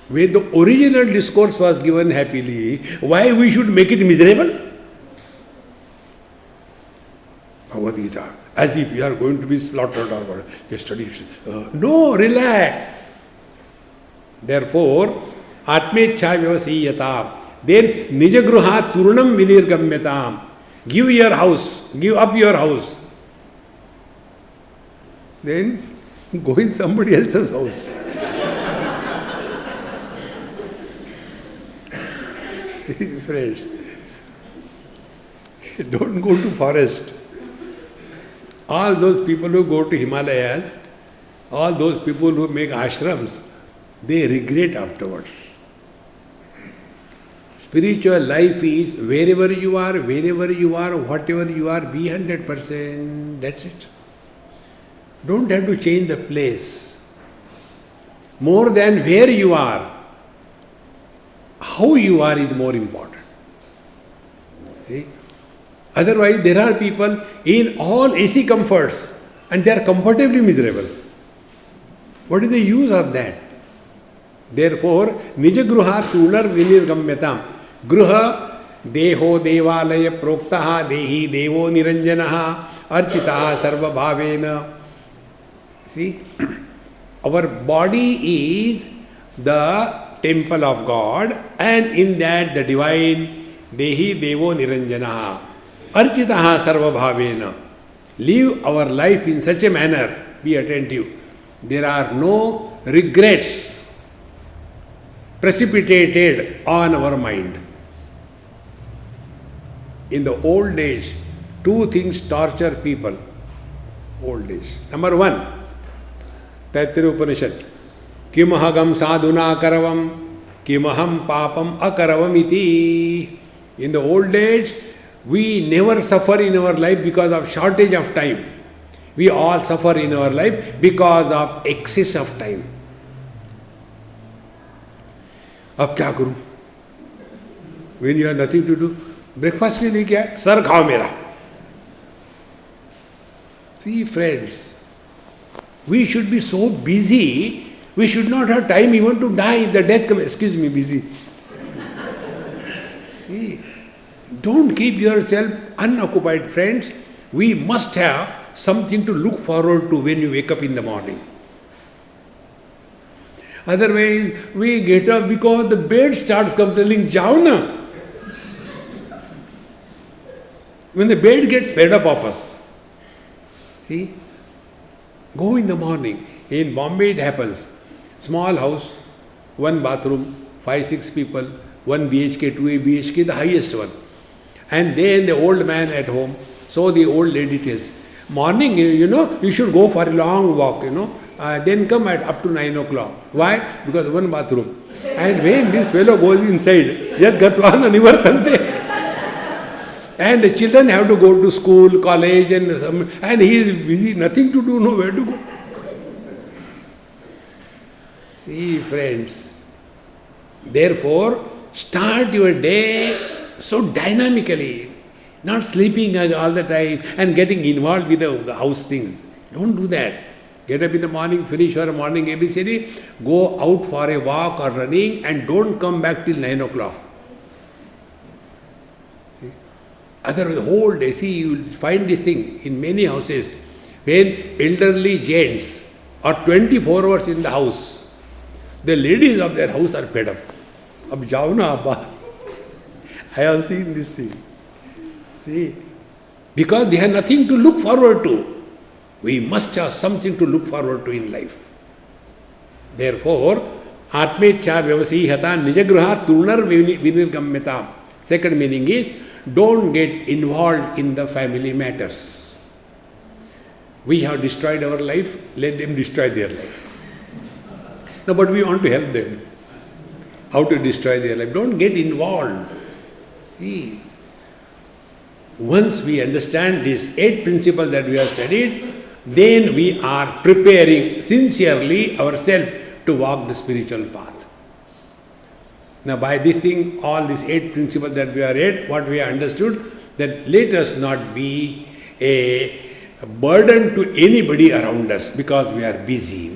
When the original discourse was given happily, why we should make it miserable? Bhagavad Gita, as if you are going to be slaughtered or whatever. Yesterday, no, relax. Therefore, Atmecha Vyavasiyatam. Then, Nijagruha Turnam Vinirgamyatam. Give your house, give up your house. Then, go in somebody else's house. Friends, don't go to forest. All those people who go to Himalayas, all those people who make ashrams, they regret afterwards. Spiritual life is wherever you are, whenever you are, whatever you are, be 100%. That's it. Don't have to change the place. More than where you are, how you are is more important. See? Otherwise, there are people in all AC comforts and they are comfortably miserable. What is the use of that? Therefore, Nijagruha Tunar Vinirgamyatam. Gruha Deho Devalaya Proktaha Dehi Devo Niranjanaha Architaha Sarva Bhavena. See, our body is the temple of God, and in that the divine Dehi Devo Niranjanaha Architaha Sarva Bhavena. Live our life in such a manner, be attentive. There are no regrets precipitated on our mind. In the old age, two things torture people. Old age. Number one, Taittiriya Upanishad. Kimahagam sadhuna karavam, kimaham papam akaravam iti. In the old age, we never suffer in our life because of shortage of time. We all suffer in our life because of excess of time. अब क्या करूं? When you have nothing to do, breakfast के लिए क्या है? Sir खाओ मेरा. See friends, we should be so busy We should not have time even to die if the death comes. Excuse me, busy. See, don't keep yourself unoccupied, friends. We must have something to look forward to when you wake up in the morning. Otherwise, we get up because the bed starts complaining, "Jao na." When the bed gets fed up of us. See, go in the morning. In Bombay it happens. Small house, one bathroom, 5-6 people, 1 BHK, 2 BHK, the highest one. And then the old man at home. So the old lady tells, morning, you should go for a long walk, then come at up to 9 o'clock. Why? Because one bathroom. And when this fellow goes inside, Yad Gatvana Nivartante. And the children have to go to school, college, and he is busy, nothing to do, nowhere to go. See, friends, therefore, start your day so dynamically, not sleeping all the time and getting involved with the house things. Don't do that. Get up in the morning, finish your morning ABCD, go out for a walk or running, and don't come back till 9 o'clock. Otherwise, the whole day, see, you will find this thing in many houses, when elderly gents are 24 hours in the house, the ladies of their house are fed up. Ab jao na abba. I have seen this thing. See, because they have nothing to look forward to. We must have something to look forward to in life. Therefore, Atmecha Vyavasihata Nijagruha Turnar Vinirgamyata. Second meaning is, don't get involved in the family matters. We have destroyed our life, let them destroy their life. No, but we want to help them. How to destroy their life? Don't get involved. See, once we understand these 8 principles that we have studied, then we are preparing sincerely ourselves to walk the spiritual path. Now, by this thing, all these 8 principles that we have read, what we have understood, that let us not be a burden to anybody around us because we are busy.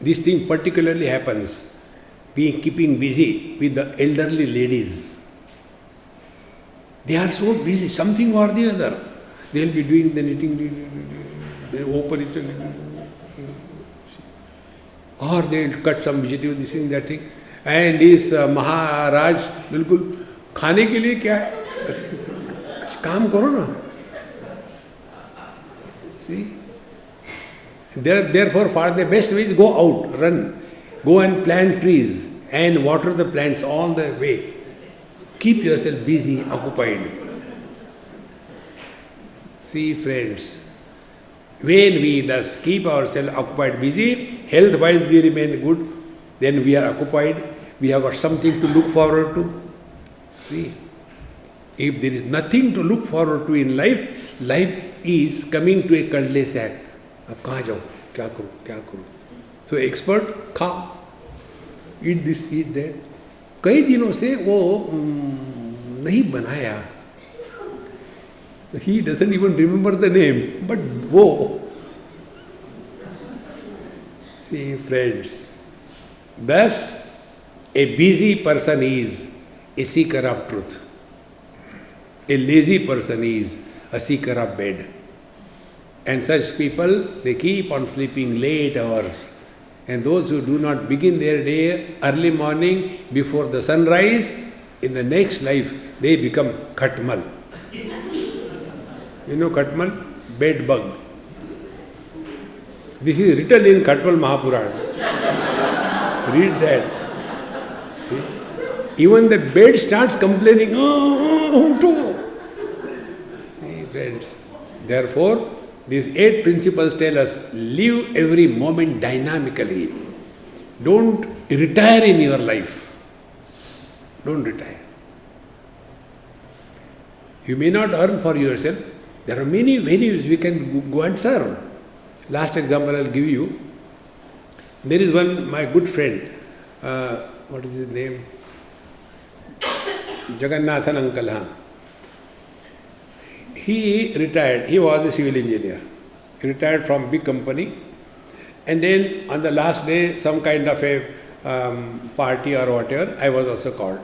This thing particularly happens, keeping busy with the elderly ladies. They are so busy, something or the other. They will be doing the knitting, they open it, or they will cut some vegetable, this thing, that thing. And this Maharaj, बिल्कुल खाने के लिए क्या है? काम करो ना. See? Therefore, for the best way is go out, run, go and plant trees and water the plants all the way. Keep yourself busy, occupied. See, friends, when we thus keep ourselves occupied, busy, health-wise we remain good, then we are occupied, we have got something to look forward to. See, if there is nothing to look forward to in life, life is coming to a cul-de-sac. अब कहाँ जाऊँ, क्या करूँ? So expert, खा, eat this, eat that. कई दिनों से वो नहीं बनाया. He doesn't even remember the name, but वो. See, friends, thus a busy person is a seeker of truth. A lazy person is a seeker of bed. And such people, they keep on sleeping late hours. And those who do not begin their day early morning before the sunrise, in the next life, they become khatmal. You know khatmal? Bed bug. This is written in Khatmal Mahapurana. Read that. See? Even the bed starts complaining, See, friends. Therefore, these 8 principles tell us, live every moment dynamically. Don't retire in your life. Don't retire. You may not earn for yourself. There are many venues we can go and serve. Last example I'll give you. There is one, my good friend, what is his name? Jagannathan uncle. Huh? He retired. He was a civil engineer. He retired from big company And then on the last day, some kind of a party or whatever, I was also called.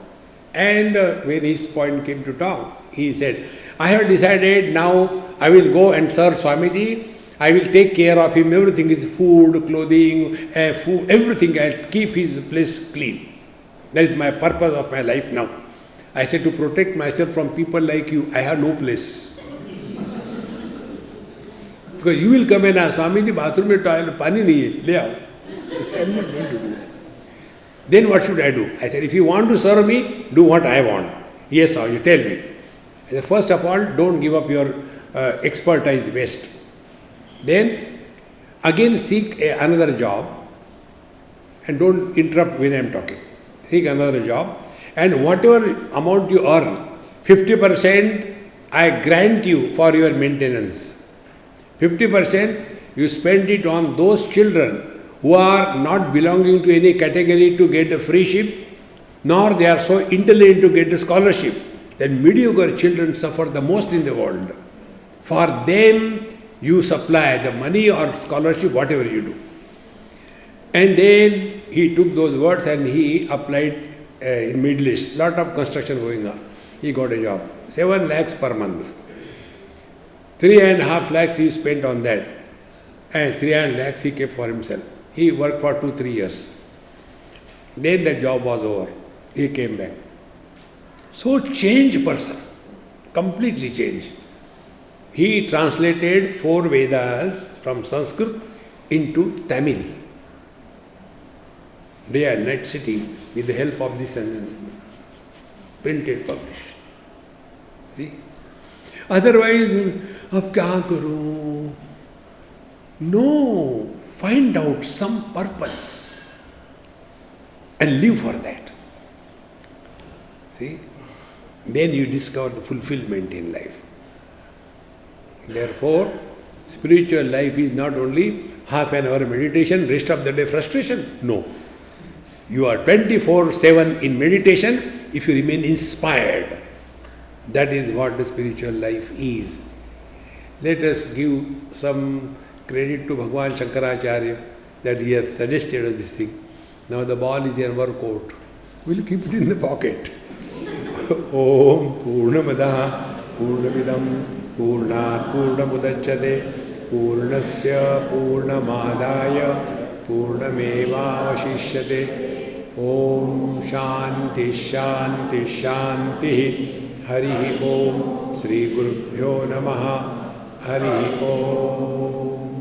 And when his point came to talk, he said, I have decided now I will go and serve Swamiji. I will take care of him. Everything is food, clothing, food, everything. I will keep his place clean. That is my purpose of my life now. I said, to protect myself from people like you, I have no place. Because you will come and ask, Swamiji, bathroom mein toilet, pani nahi hai, le aao. I am not going to do that. Then what should I do? I said, if you want to serve me, do what I want. Yes, sir, you tell me. I said, first of all, don't give up your expertise waste. Then, again seek another job and don't interrupt when I am talking. Seek another job and whatever amount you earn, 50% I grant you for your maintenance. 50% you spend it on those children who are not belonging to any category to get a free ship, nor they are so intelligent to get a scholarship. Then mediocre children suffer the most in the world. For them, you supply the money or scholarship, whatever you do. And then he took those words and he applied in Middle East. Lot of construction going on. He got a job. 7 lakhs per month. 3.5 lakhs he spent on that. And 3.5 lakhs he kept for himself. He worked for 2-3 years. Then that job was over. He came back. So changed person. Completely changed. He translated 4 Vedas from Sanskrit into Tamil. Day and night sitting with the help of this and printed, published. See? Otherwise, ab kya karu? No. Find out some purpose and live for that. See? Then you discover the fulfillment in life. Therefore, spiritual life is not only half an hour meditation, rest of the day frustration. No. You are 24/7 in meditation if you remain inspired. That is what the spiritual life is. Let us give some credit to Bhagwan Shankaracharya that he has suggested us this thing. Now the ball is in our court. We'll keep it in the pocket. Om Purnamada Purnamidam Purnat Purnamudachyate Purnasya Purnamadaya Purnamevavashishyate Om Shanti Shanti Shanti Hari Om Sri Gurubhyo Namaha Hari Om.